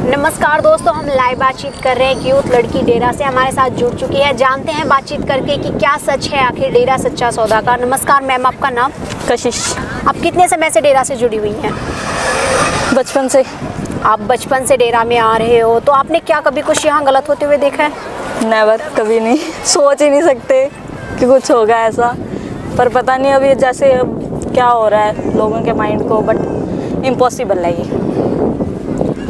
नमस्कार दोस्तों, हम लाइव बातचीत कर रहे हैं एक यूथ लड़की डेरा से हमारे साथ जुड़ चुकी है। जानते हैं बातचीत करके कि क्या सच है आखिर डेरा सच्चा सौदा का। नमस्कार मैम, आपका नाम? कशिश। आप कितने समय से डेरा से जुड़ी हुई हैं? बचपन से। आप बचपन से डेरा में आ रहे हो, तो आपने क्या कभी कुछ यहाँ गलत होते हुए देखा है? नेवर, कभी नहीं। सोच ही नहीं सकते कि कुछ होगा ऐसा, पर पता नहीं अभी जैसे अब क्या हो रहा है लोगों के माइंड को, बट इम्पॉसिबल है ये।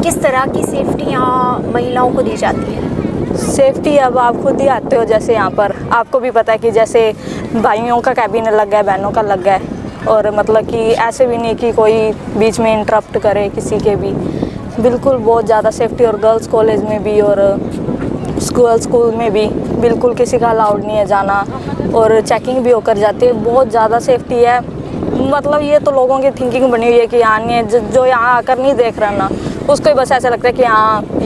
किस तरह की सेफ्टी यहाँ महिलाओं को दी जाती है? सेफ्टी अब आप खुद ही आते हो, जैसे यहाँ पर आपको भी पता है कि जैसे भाइयों का कैबिन अलग है, बहनों का अलग है, और मतलब कि ऐसे भी नहीं कि कोई बीच में इंटरप्ट करे किसी के भी। बिल्कुल बहुत ज़्यादा सेफ्टी, और गर्ल्स कॉलेज में भी और स्कूल में भी बिल्कुल किसी का अलाउड नहीं है जाना, और चेकिंग भी होकर जाती है। बहुत ज़्यादा सेफ्टी है। मतलब ये तो लोगों की थिंकिंग बनी हुई है कि यहाँ जो यहाँ आकर नहीं देख रहा ना, उसको ही बस ऐसा लगता है कि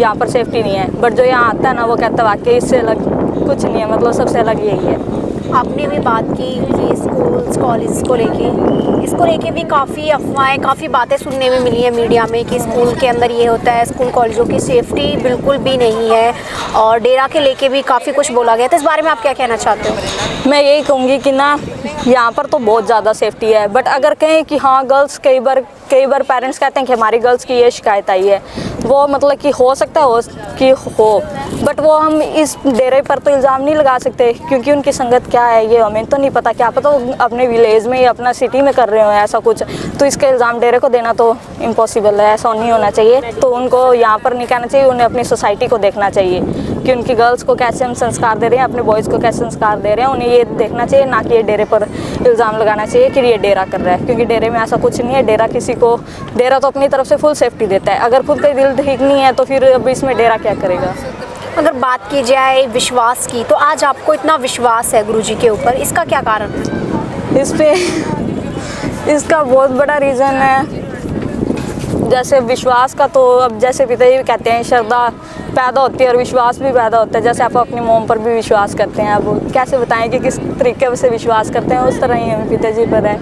यहाँ पर सेफ्टी नहीं है, बट जो यहाँ आता है ना वो कहता है वाकई इससे अलग कुछ नहीं है, मतलब सबसे अलग यही है। आपने भी बात की कि स्कूल्स कॉलेज को लेके, इसको लेके भी काफ़ी अफवाहें, काफ़ी बातें सुनने में मिली है मीडिया में कि स्कूल के अंदर ये होता है, स्कूल कॉलेजों की सेफ्टी बिल्कुल भी नहीं है, और डेरा के लेके भी काफ़ी कुछ बोला गया। तो इस बारे में आप क्या कहना चाहते हो? मैं यही कहूँगी कि ना यहाँ पर तो बहुत ज़्यादा सेफ्टी है, बट अगर कहें कि हाँ गर्ल्स, कई बार पेरेंट्स कहते हैं कि हमारी गर्ल्स की ये शिकायत आई है, वो मतलब कि हो सकता है बट वो हम इस डेरे पर तो इल्ज़ाम नहीं लगा सकते, क्योंकि उनकी संगत क्या है ये हमें तो नहीं पता। क्या पता वो अपने विलेज में या अपना सिटी में कर रहे हो ऐसा कुछ, तो इसका इल्ज़ाम डेरे को देना तो इम्पॉसिबल है, ऐसा नहीं होना चाहिए। तो उनको यहाँ पर नहीं कहना चाहिए, उन्हें अपनी सोसाइटी को देखना चाहिए कि उनकी गर्ल्स को कैसे हम संस्कार दे रहे हैं, अपने बॉयज़ को कैसे संस्कार दे रहे हैं, उन्हें ये देखना चाहिए, ना कि ये डेरे पर इल्ज़ाम लगाना चाहिए कि ये डेरा कर रहा है, क्योंकि डेरे में ऐसा कुछ नहीं है। डेरा तो अपनी तरफ से फुल सेफ्टी देता है। अगर खुद का दिल ठीक नहीं है तो फिर अब इसमें डेरा क्या करेगा। अगर बात की जाए विश्वास की, तो आज आपको इतना विश्वास है गुरुजी के ऊपर, इसका क्या कारण है? इसका बहुत बड़ा रीज़न है। जैसे विश्वास का तो अब जैसे पिताजी भी कहते हैं, श्रद्धा पैदा होती है और विश्वास भी पैदा होता है। जैसे आप अपनी मोम पर भी विश्वास करते हैं, अब कैसे बताएं कि किस तरीके से विश्वास करते हैं, उस तरह ही हमें पिताजी पर है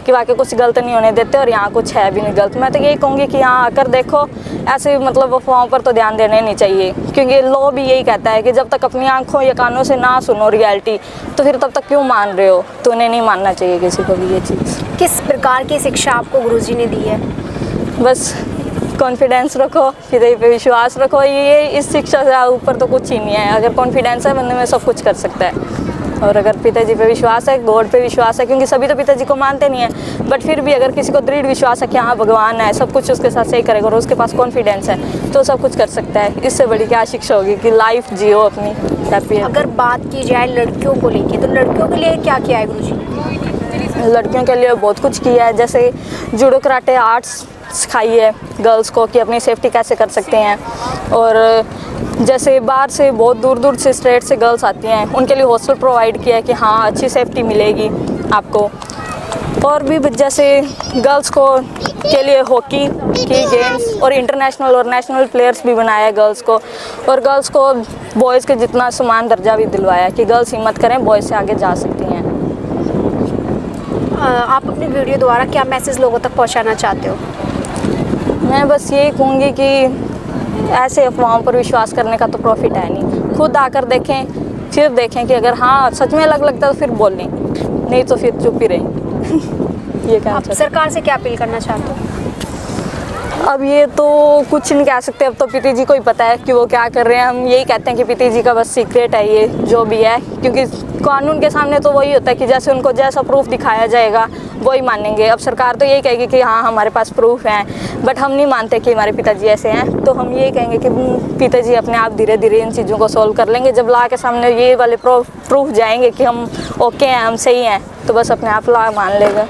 कि वाकई कुछ गलत नहीं होने देते, और यहाँ कुछ है भी नहीं गलत। मैं तो यही कहूँगी कि यहाँ आकर देखो, ऐसे मतलब अफवाहों पर तो ध्यान देना ही नहीं चाहिए, क्योंकि लॉ भी यही कहता है कि जब तक अपनी आँखों या कानों से ना सुनो रियलिटी, तो फिर तब तक क्यों मान रहे हो। तो उन्हें नहीं मानना चाहिए किसी को भी ये चीज़। किस प्रकार की शिक्षा आपको गुरुजी ने दी है? बस कॉन्फिडेंस रखो, पिताजी पे विश्वास रखो, ये इस शिक्षा से ऊपर तो कुछ ही नहीं है। अगर कॉन्फिडेंस है बंदे में, सब कुछ कर सकता है। और अगर पिताजी पे विश्वास है, गॉड पे विश्वास है, क्योंकि सभी तो पिताजी को मानते नहीं है, बट फिर भी अगर किसी को दृढ़ विश्वास है कि हाँ भगवान है, सब कुछ उसके साथ सही करेगा, और उसके पास कॉन्फिडेंस है, तो सब कुछ कर सकता है। इससे बड़ी क्या शिक्षा होगी कि लाइफ जियो अपनी हैप्पी। अगर बात की जाए लड़कियों को लेके, तो लड़कियों के लिए क्या किया है गुरुजी ने? लड़कियों के लिए बहुत कुछ किया है, जैसे जूडो कराटे आर्ट्स सिखाई है गर्ल्स को कि अपनी सेफ्टी कैसे कर सकते हैं। और जैसे बाहर से बहुत दूर से स्टेट से गर्ल्स आती हैं, उनके लिए हॉस्टल प्रोवाइड किया है कि हाँ अच्छी सेफ्टी मिलेगी आपको। और भी जैसे गर्ल्स को के लिए हॉकी की गेम्स और इंटरनेशनल और नेशनल प्लेयर्स भी बनाया है गर्ल्स को, और गर्ल्स को बॉयज़ के जितना समान दर्जा भी दिलवाया है कि गर्ल्स हिम्मत करें, बॉयज़ से आगे जा सकती हैं। आप अपनी वीडियो द्वारा क्या मैसेज लोगों तक पहुंचाना चाहते हो? मैं बस यही कहूँगी कि ऐसे अफवाहों पर विश्वास करने का तो प्रॉफिट है नहीं। खुद आकर देखें, फिर देखें कि अगर हाँ सच में अलग लगता है तो फिर बोलें, नहीं तो फिर चुप ही रहें। ये आप सरकार से क्या अपील करना चाहते हो? अब ये तो कुछ नहीं कह सकते, अब तो पिताजी को ही पता है कि वो क्या कर रहे हैं। हम यही कहते हैं कि पिताजी का बस सीक्रेट है ये जो भी है, क्योंकि कानून के सामने तो वही होता है कि जैसे उनको जैसा प्रूफ दिखाया जाएगा वही मानेंगे। अब सरकार तो यही कहेगी कि हाँ हमारे पास प्रूफ हैं, बट हम नहीं मानते कि हमारे पिताजी ऐसे हैं, तो हम यही कहेंगे कि पिताजी अपने आप धीरे धीरे इन चीज़ों को सॉल्व कर लेंगे। जब ला के सामने ये वाले प्रूफ जाएंगे कि हम ओके हैं, हम सही हैं, तो बस अपने आप ला मान लेगा।